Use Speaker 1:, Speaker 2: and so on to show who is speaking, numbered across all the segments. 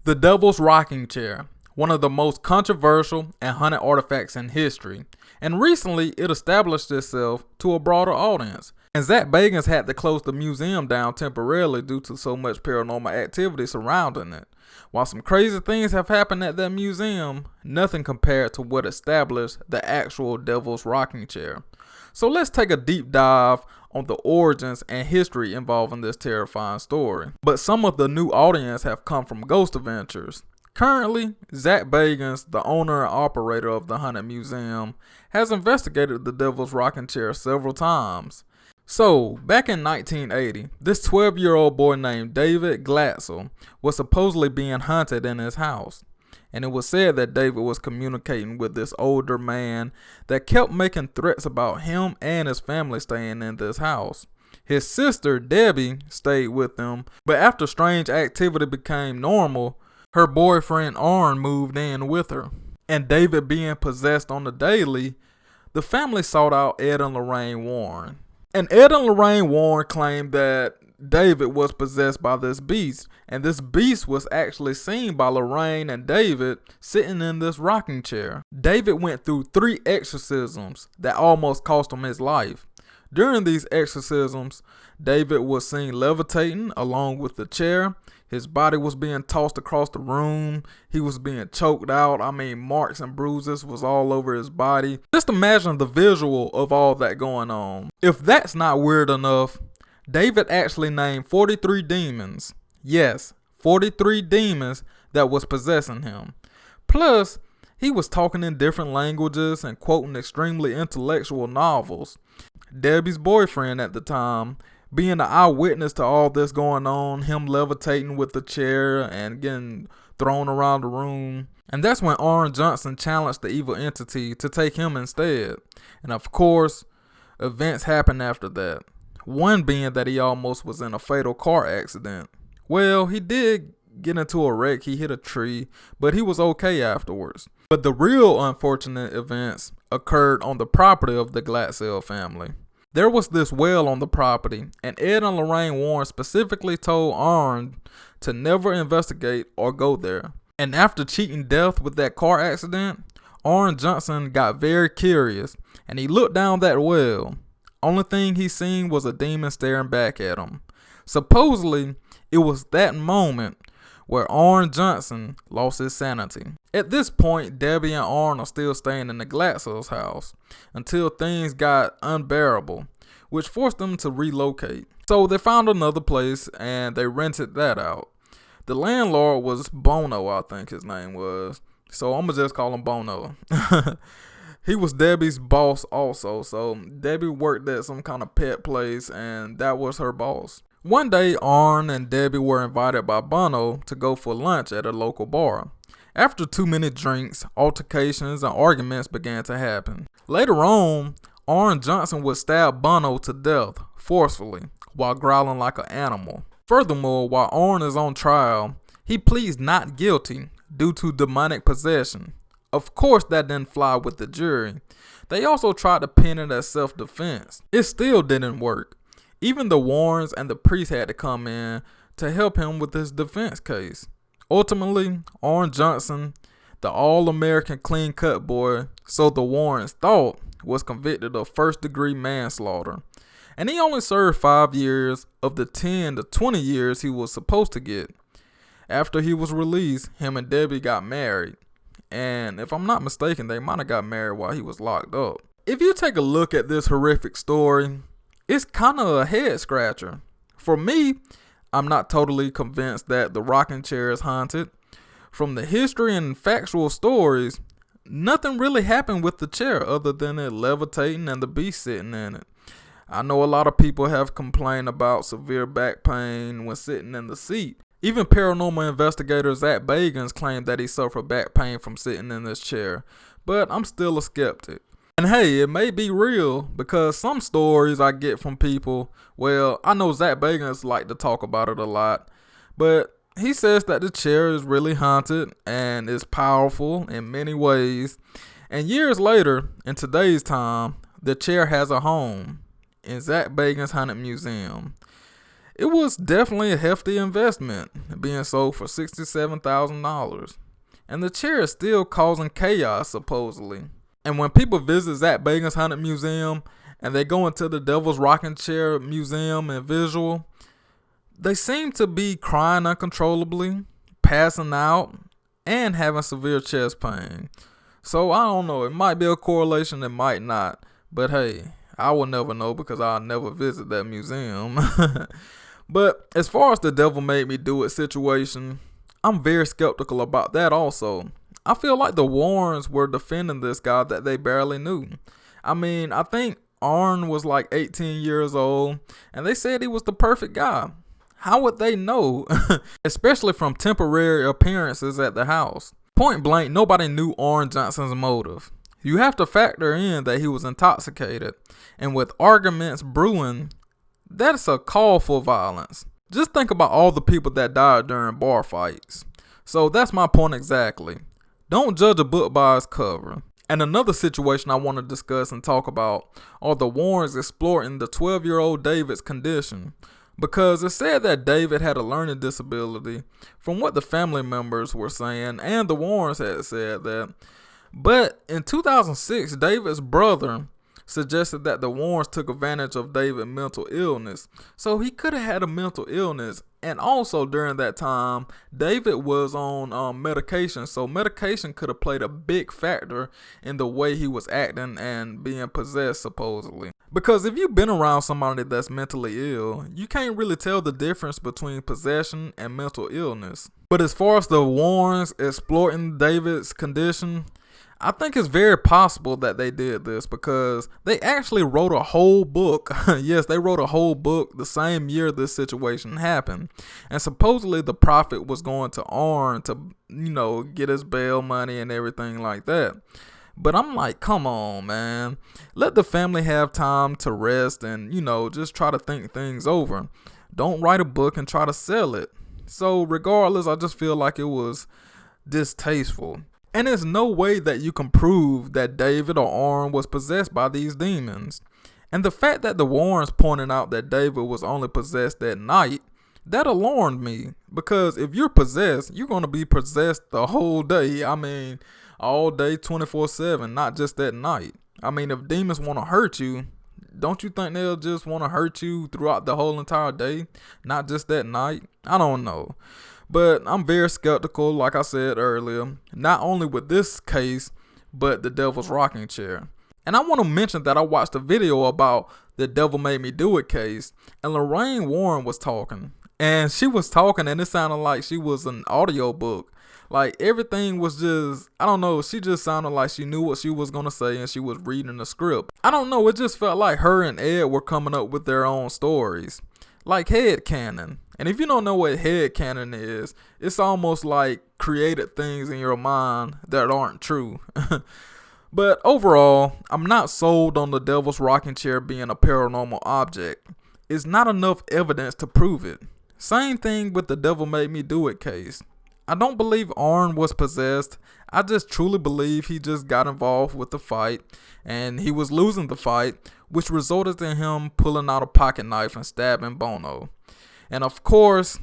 Speaker 1: The Devil's Rocking Chair, one of the most controversial and haunted artifacts in history, and recently it established itself to a broader audience. And Zach Bagans had to close the museum down temporarily due to so much paranormal activity surrounding it. While some crazy things have happened at that museum, nothing compared to what established the actual Devil's Rocking Chair. So let's take a deep dive on the origins and history involving this terrifying story. But some of the new audience have come from Ghost Adventures. Currently, Zach Bagans, the owner and operator of the Haunted Museum, has investigated the Devil's Rocking Chair several times. So, back in 1980, this 12-year-old boy named David Glassel was supposedly being haunted in his house. And it was said that David was communicating with this older man that kept making threats about him and his family staying in this house. His sister, Debbie, stayed with him, but after strange activity became normal, her boyfriend Arn moved in with her. And David being possessed on the daily, the family sought out Ed and Lorraine Warren. And Ed and Lorraine Warren claimed that David was possessed by this beast, and this beast was actually seen by Lorraine and David sitting in this rocking chair. David went through 3 exorcisms that almost cost him his life. During these exorcisms, David was seen levitating along with the chair. His body was being tossed across the room. He was being choked out. Marks and bruises was all over his body. Just imagine the visual of all that going on. If that's not weird enough, David actually named 43 demons. Yes, 43 demons that was possessing him. Plus, he was talking in different languages and quoting extremely intellectual novels. Debbie's boyfriend at the time, being the eyewitness to all this going on, him levitating with the chair and getting thrown around the room. And that's when Arn Johnson challenged the evil entity to take him instead. And of course, events happened after that. One being that he almost was in a fatal car accident. Well, he did get into a wreck. He hit a tree, but he was okay afterwards. But the real unfortunate events occurred on the property of the Glassel family. There was this well on the property, and Ed and Lorraine Warren specifically told Arn to never investigate or go there. And after cheating death with that car accident, Arn Johnson got very curious, and he looked down that well. Only thing he seen was a demon staring back at him. Supposedly, it was that moment where Arn Johnson lost his sanity. At this point, Debbie and Arn are still staying in the Glassel's house until things got unbearable, which forced them to relocate. So they found another place and they rented that out. The landlord was Bono, I think his name was. So I'm gonna just call him Bono. He was Debbie's boss also, so Debbie worked at some kind of pet place and that was her boss. One day, Arn and Debbie were invited by Bono to go for lunch at a local bar. After too many drinks, altercations and arguments began to happen. Later on, Arn Johnson would stab Bono to death forcefully while growling like an animal. Furthermore, while Arn is on trial, he pleads not guilty due to demonic possession. Of course, that didn't fly with the jury. They also tried to pin it as self-defense. It still didn't work. Even the Warrens and the priest had to come in to help him with his defense case. Ultimately, Arn Johnson, the all-American clean-cut boy, so the Warrens thought, was convicted of first-degree manslaughter. And he only served 5 years of the 10 to 20 years he was supposed to get. After he was released, him and Debbie got married. And if I'm not mistaken, they might have got married while he was locked up. If you take a look at this horrific story, it's kind of a head scratcher. For me, I'm not totally convinced that the rocking chair is haunted. From the history and factual stories, nothing really happened with the chair other than it levitating and the beast sitting in it. I know a lot of people have complained about severe back pain when sitting in the seat. Even paranormal investigator Zach Bagans claimed that he suffered back pain from sitting in this chair, but I'm still a skeptic. And hey, it may be real because some stories I get from people, well, I know Zach Bagans like to talk about it a lot, but he says that the chair is really haunted and is powerful in many ways. And years later, in today's time, the chair has a home in Zach Bagans' Haunted Museum. It was definitely a hefty investment, being sold for $67,000. And the chair is still causing chaos, supposedly. And when people visit Zach Bagans' Haunted Museum and they go into the Devil's Rocking Chair Museum and visual, they seem to be crying uncontrollably, passing out, and having severe chest pain. So I don't know, it might be a correlation, it might not. But hey, I will never know because I'll never visit that museum. But as far as the Devil Made Me Do It situation, I'm very skeptical about that also. I feel like the Warrens were defending this guy that they barely knew. I mean, I think Arn was like 18 years old, and they said he was the perfect guy. How would they know? Especially from temporary appearances at the house. Point blank, nobody knew Arn Johnson's motive. You have to factor in that he was intoxicated, and with arguments brewing, that's a call for violence. Just think about all the people that died during bar fights. So that's my point exactly. Don't judge a book by its cover. And another situation I want to discuss and talk about are the Warrens exploring the 12-year-old David's condition. Because it said that David had a learning disability from what the family members were saying, and the Warrens had said that. But in 2006, David's brother suggested that the Warrens took advantage of David's mental illness. So he could have had a mental illness. And also during that time, David was on medication. So medication could have played a big factor in the way he was acting and being possessed, supposedly. Because if you've been around somebody that's mentally ill, you can't really tell the difference between possession and mental illness. But as far as the Warrens exploiting David's condition, I think it's very possible that they did this because they actually wrote a whole book. Yes, they wrote a whole book the same year this situation happened. And supposedly the prophet was going to Arn to, get his bail money and everything like that. But I'm like, come on, man. Let the family have time to rest and, just try to think things over. Don't write a book and try to sell it. So regardless, I just feel like it was distasteful. And there's no way that you can prove that David or Arn was possessed by these demons. And the fact that the Warrens pointed out that David was only possessed at night, that alarmed me. Because if you're possessed, you're going to be possessed the whole day. I mean, all day, 24/7, not just at night. I mean, if demons want to hurt you, don't you think they'll just want to hurt you throughout the whole entire day, not just at night? I don't know. But I'm very skeptical, like I said earlier, not only with this case, but the Devil's Rocking Chair. And I want to mention that I watched a video about the Devil Made Me Do It case, and Lorraine Warren was talking. And she was talking, and it sounded like she was an audio book. Like, everything was just, I don't know, she just sounded like she knew what she was going to say, and she was reading the script. I don't know, it just felt like her and Ed were coming up with their own stories. Like headcanon. And if you don't know what headcanon is, it's almost like created things in your mind that aren't true. But overall, I'm not sold on the Devil's Rocking Chair being a paranormal object. It's not enough evidence to prove it. Same thing with the Devil Made Me Do It case. I don't believe Arn was possessed. I just truly believe he just got involved with the fight and he was losing the fight, which resulted in him pulling out a pocket knife and stabbing Bono. And of course,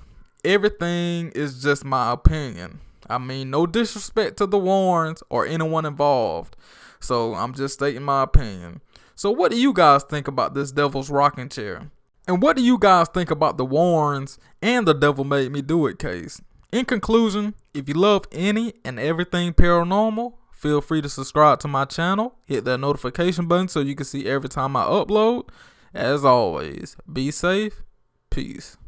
Speaker 1: everything is just my opinion. I mean, no disrespect to the Warrens or anyone involved. So I'm just stating my opinion. So what do you guys think about this Devil's Rocking Chair? And what do you guys think about the Warrens and the Devil Made Me Do It case? In conclusion, if you love any and everything paranormal, feel free to subscribe to my channel. Hit that notification button so you can see every time I upload. As always, be safe. Peace.